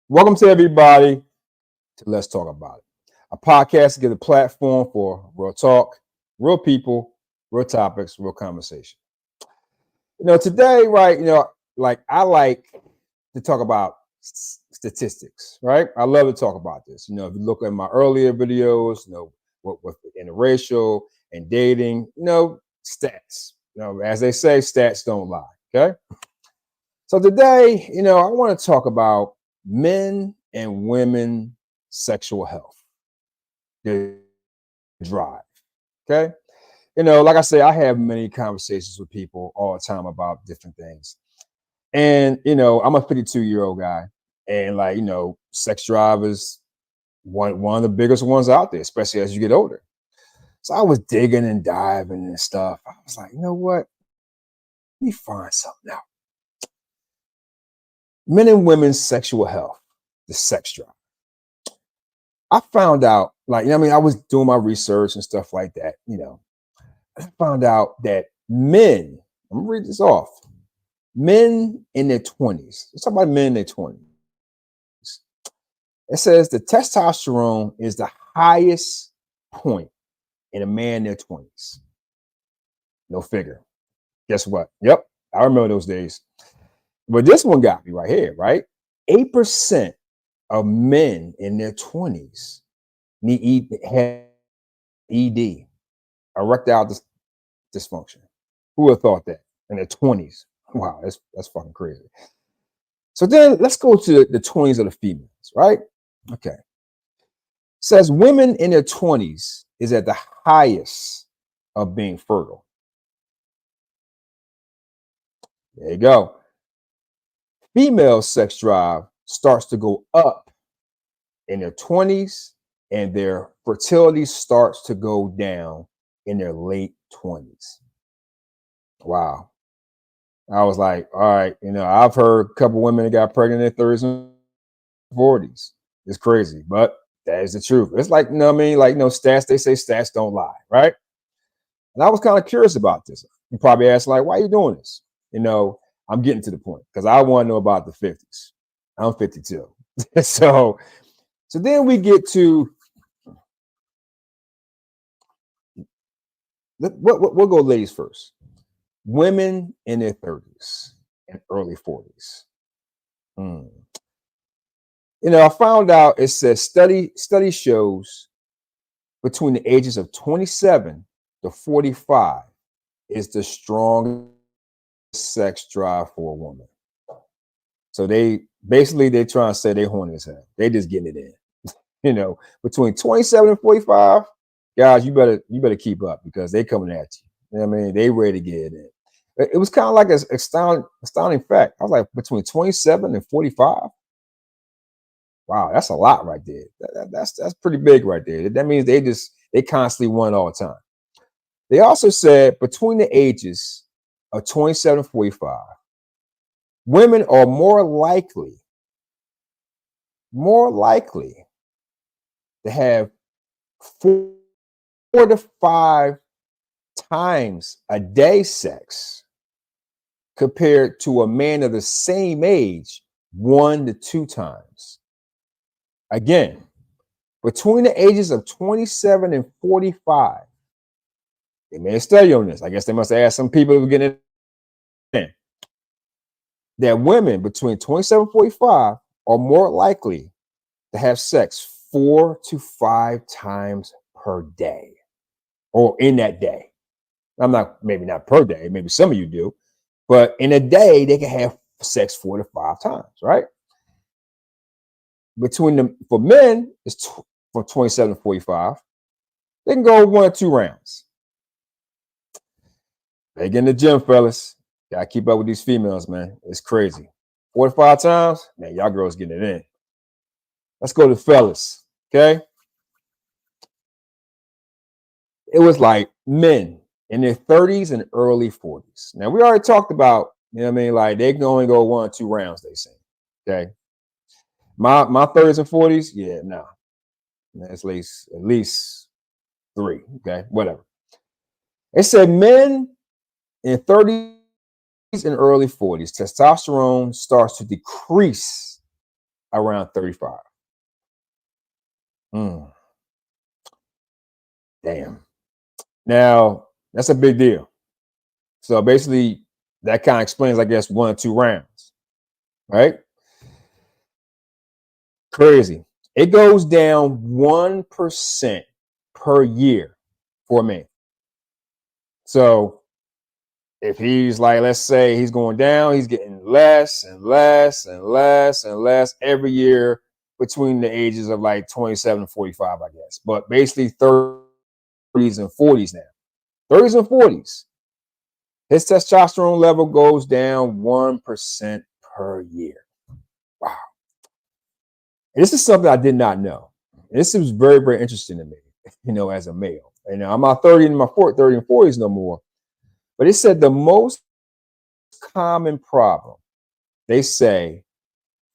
Welcome to everybody to Let's Talk About It, a podcast to give a platform for real talk, real people, real topics, real conversation. Today, right, like I like to talk about statistics, right? I love to talk about this. If you look at my earlier videos, what interracial and dating, stats. As they say, stats don't lie. Okay. So today, I want to talk about men and women sexual health, their drive. Okay. Like I say, I have many conversations with people all the time about different things. And, I'm a 52-year-old guy. And sex drive is one of the biggest ones out there, especially as you get older. So I was digging and diving and stuff. I was like, you know what? Let me find something out. Men and women's sexual health, the sex drive. I found out, I was doing my research and stuff like that, I found out that men, I'm gonna read this off, men in their 20s, let's talk about men in their 20s. It says the testosterone is the highest point in a man in their 20s. No figure. Guess what? Yep, I remember those days. But this one got me right here, right? 8% of men in their 20s have ED, erectile dysfunction. Who would have thought that in their 20s? Wow, that's fucking crazy. So then let's go to the 20s of the females, right? Okay. Says women in their 20s is at the highest of being fertile. There you go. Female sex drive starts to go up in their 20s, and their fertility starts to go down in their late 20s. Wow. I was like, all right, I've heard a couple women that got pregnant in their 30s and 40s. It's crazy, but that is the truth. It's like, stats, they say stats don't lie, right? And I was kind of curious about this. You probably asked, like, why are you doing this? I'm getting to the point because I want to know about the 50s. I'm 52. so then we get to, we'll go ladies first. Women in their 30s and early 40s. I found out it says study shows between the ages of 27 to 45 is the strongest sex drive for a woman. So they're trying to say they horny as hell. They just getting it in. Between 27 and 45, guys, you better keep up because they coming at you. They ready to get it in. It was kind of like an astounding fact. I was like, between 27 and 45. Wow, that's a lot right there. That's pretty big right there. That means they constantly want all the time. They also said between the ages of 27 and 45, women are more likely to have 4 to 5 times a day sex compared to a man of the same age 1 to 2 times. Again, between the ages of 27 and 45, they made a study on this. I guess they must have asked some people who were getting in. That women between 27 and 45 are more likely to have sex 4 to 5 times per day or in that day. Maybe not per day, maybe some of you do, but in a day, they can have sex 4 to 5 times, right? For men, it's from 27 to 45. They can go 1 or 2 rounds. They get in the gym, fellas. Gotta keep up with these females, man. It's crazy. 4 to 5 times, man, y'all girls getting it in. Let's go to the fellas, okay? It was like men in their 30s and early 40s. Now, we already talked about, like they can only go 1 or 2 rounds, they say, okay? My 30s and 40s, yeah, no. That's at least 3, okay? Whatever. It said men in 30s and early 40s, testosterone starts to decrease around 35. Mm, damn. Now, that's a big deal. So basically, that kind of explains, I guess, 1 or 2 rounds, right? Crazy. It goes down 1% per year for me. So if he's like, let's say he's going down, he's getting less and less and less and less every year between the ages of like 27 and 45, I guess. But basically 30s and 40s now. 30s and 40s. His testosterone level goes down 1% per year. Wow. And this is something I did not know. This was very, very interesting to me, as a male. And I'm not 30 in my 30 and 40s no more. But it said the most common problem, they say,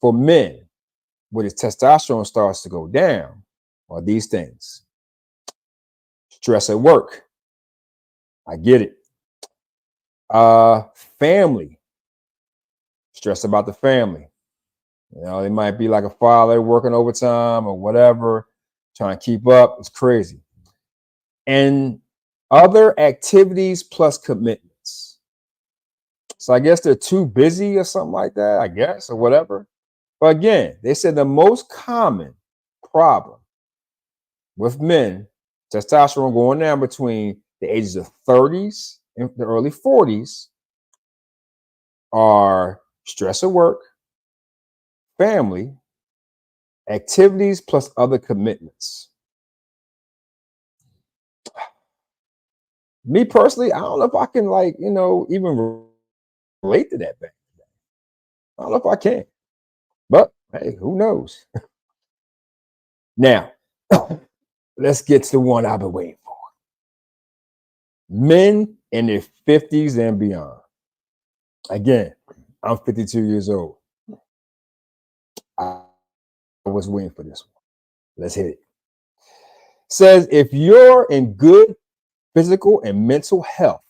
for men when his testosterone starts to go down are these things. Stress at work. I get it. Family. Stress about the family. They might be like a father working overtime or whatever, trying to keep up. It's crazy. And other activities plus commitments. So I guess they're too busy or something like that, I guess, or whatever. But again, they said the most common problem with men, testosterone going down between the ages of 30s and the early 40s, are stress at work, family, activities plus other commitments. Me personally, I don't know if I can even relate to that back. I don't know if I can, but hey, who knows? Now, let's get to the one I've been waiting for. Men in their 50s and beyond. Again, I'm 52 years old. I was waiting for this one. Let's hit it. Says if you're in good physical and mental health,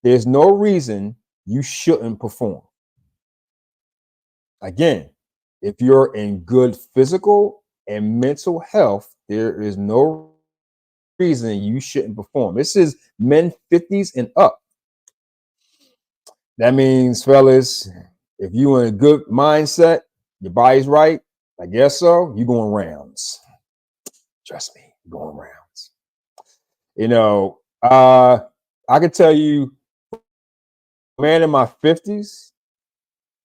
there's no reason you shouldn't perform. Again, if you're in good physical and mental health, there is no reason you shouldn't perform. This is men 50s and up. That means, fellas, if you're in a good mindset, your body's right, I guess so, you're going rounds. Trust me, you're going rounds. I could tell you, man, in my 50s,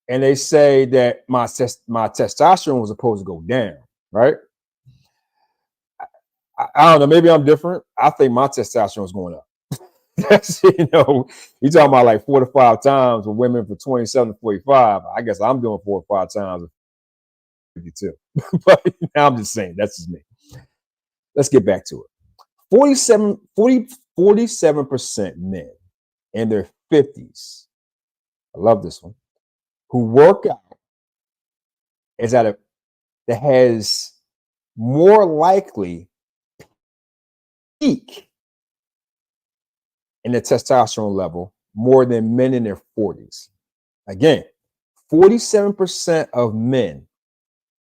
and they say that my testosterone was supposed to go down, right? I don't know, maybe I'm different. I think my testosterone is going up. You're talking about like 4 to 5 times with women from 27 to 45. I guess I'm doing 4 or 5 times with 52. But now I'm just saying, that's just me. Let's get back to it. 47% men in their 50s, I love this one, who work out that has more likely peak in the testosterone level more than men in their 40s. Again, 47% of men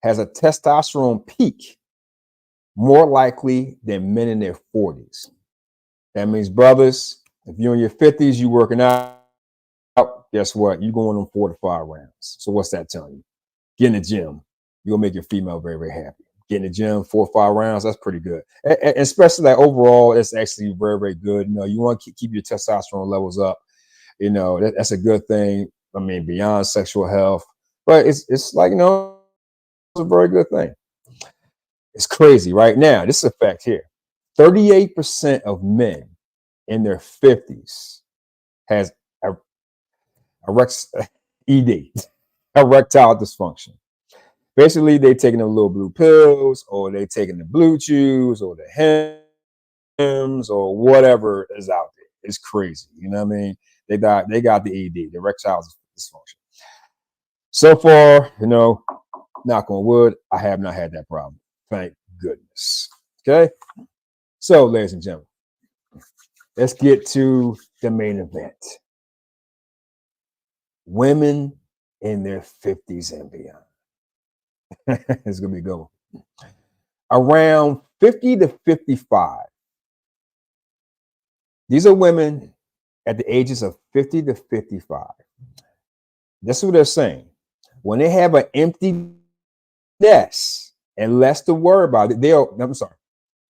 has a testosterone peak more likely than men in their 40s. That means, brothers, if you're in your 50s, you working out, guess what? You're going on 4 to 5 rounds. So what's that telling you? Get in the gym. You'll make your female very, very happy. Get in the gym, 4 or 5 rounds, that's pretty good. And especially like overall, it's actually very, very good. You want to keep your testosterone levels up. That's a good thing. I mean, beyond sexual health, but it's like, it's a very good thing. It's crazy right now. This is a fact here. 38% of men in their 50s has ED, erectile dysfunction. Basically, they taking the little blue pills, or they taking the blue chews, or the Hims, or whatever is out there. It's crazy. You know what I mean? They got the ED, the erectile dysfunction. So far, knock on wood, I have not had that problem. Thank goodness. Okay. So, ladies and gentlemen, let's get to the main event. Women in their 50s and beyond. It's gonna be a good one. Around 50 to 55. These are women at the ages of 50 to 55. That's what they're saying. When they have an empty nest and less to worry about it, I'm sorry.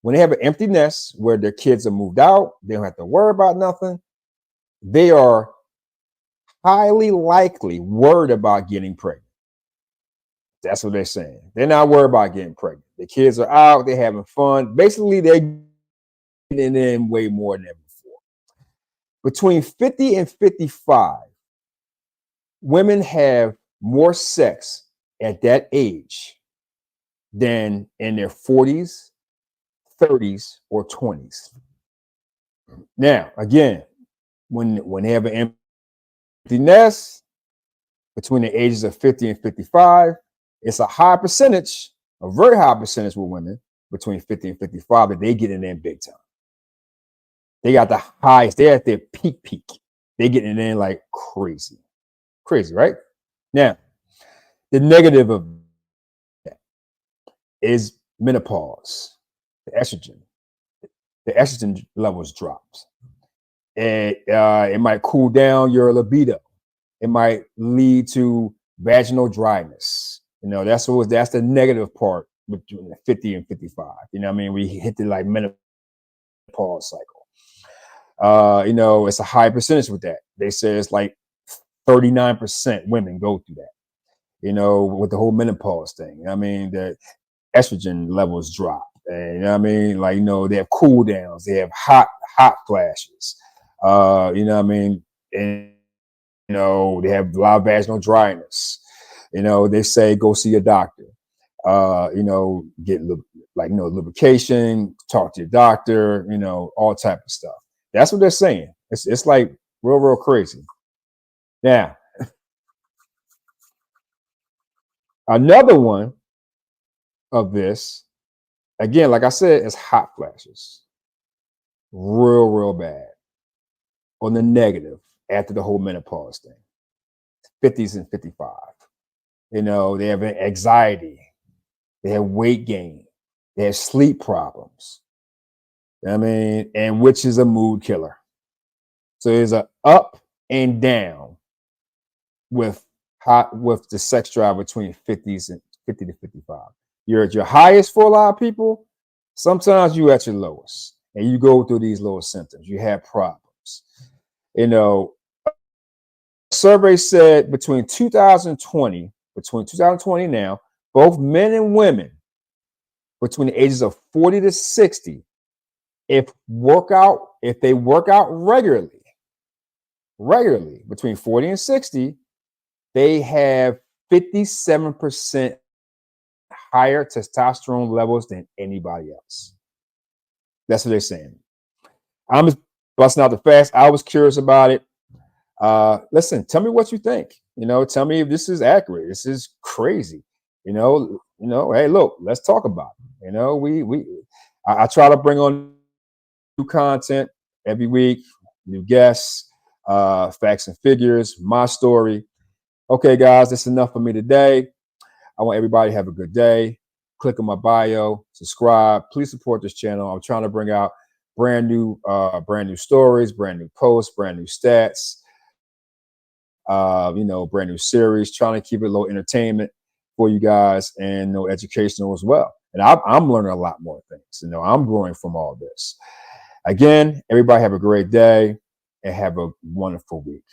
When they have an empty nest where their kids are moved out, they don't have to worry about nothing. They are highly likely worried about getting pregnant. That's what they're saying. They're not worried about getting pregnant. The kids are out, they're having fun. Basically, they're getting in way more than before. Between 50 and 55, women have more sex at that age than in their 40s, 30s, or 20s. Now, again, when they have an empty nest between the ages of 50 and 55, it's a high percentage, a very high percentage with women between 50 and 55 that they get in there big time. They got the highest, they're at their peak. They getting in like crazy. Crazy, right? Now, the negative of that is menopause, the estrogen. The estrogen levels drops. It might cool down your libido. It might lead to vaginal dryness. That's the negative part between 50 and 55. You know what I mean? We hit the like menopause cycle. It's a high percentage with that. They say it's like 39% women go through that, with the whole menopause thing. I mean, the estrogen levels drop. And they have cool downs, they have hot flashes. And they have a lot of vaginal dryness. They say go see a doctor. Get lubrication, talk to your doctor, all type of stuff. That's what they're saying. It's like real crazy. Now, another one of this, again, like I said, is hot flashes. Real bad. On the negative after the whole menopause thing. 50s and 55. They have anxiety. They have weight gain. They have sleep problems. And which is a mood killer. So there's a up and down with the sex drive between 50s and 50 to 55. You're at your highest for a lot of people. Sometimes you're at your lowest, and you go through these lower symptoms. You have problems. A survey said between 2020 now, both men and women between the ages of 40 to 60, if they work out regularly between 40 and 60, they have 57% higher testosterone levels than anybody else. That's what they're saying. I'm just busting out the facts. I was curious about it. Listen, tell me what you think. Tell me if this is accurate. This is crazy. Hey, look, let's talk about it. I try to bring on new content every week, new guests, facts and figures, my story. Okay, guys, that's enough for me today. I want everybody to have a good day. Click on my bio, subscribe. Please support this channel. I'm trying to bring out brand new stories, brand new posts, brand new stats, brand new series, trying to keep it a little entertainment for you guys and educational as well. And I'm learning a lot more things. I'm growing from all this. Again, everybody have a great day and have a wonderful week.